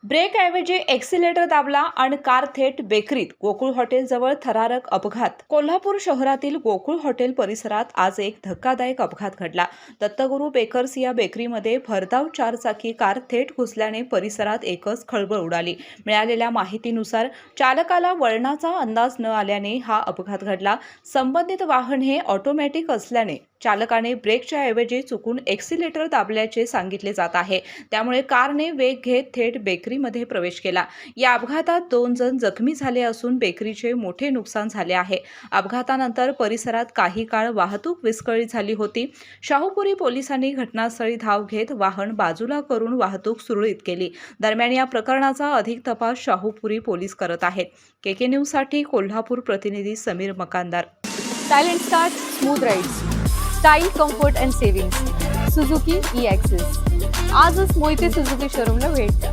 ब्रेकऐवजी accelerator दाबला आणि car थेट बेकरीत. गोकुळ हॉटेलजवळ थरारक अपघात. कोल्हापूर शहरातील गोकुळ हॉटेल परिसरात आज एक धक्कादायक अपघात घडला. दत्तगुरू बेकर्स या बेकरीमध्ये भरधाव चारचाकी कार थेट घुसल्याने परिसरात एकच खळबळ उडाली. मिळालेल्या माहितीनुसार चालकाला वळणाचा अंदाज न आल्याने हा अपघात घडला. संबंधित वाहन हे ऑटोमॅटिक असल्याने चालकाने ब्रेकच्या ऐवजी चुकून एक्सिलेटर दाबल्याचे सांगितले जात आहे. त्यामुळे कारने वेग घेत थेट बेकरीमध्ये प्रवेश केला. या अपघातात 2 जण जखमी झाले असून बेकरीचे मोठे नुकसान झाले आहे. अपघातानंतर परिसरात काही काळ वाहतूक विस्कळीत झाली होती. शाहूपुरी पोलिसांनी घटनास्थळी धाव घेत वाहन बाजूला करून वाहतूक सुरळीत केली. दरम्यान या प्रकरणाचा अधिक तपास शाहूपुरी पोलीस करत आहेत. केके न्यूजसाठी कोल्हापूर प्रतिनिधी Sameer Makandar. Silent start, smooth rides, style, comfort and savings. Suzuki e access. आजच मोहिते सुझुकी शोरूमला भेट द्या.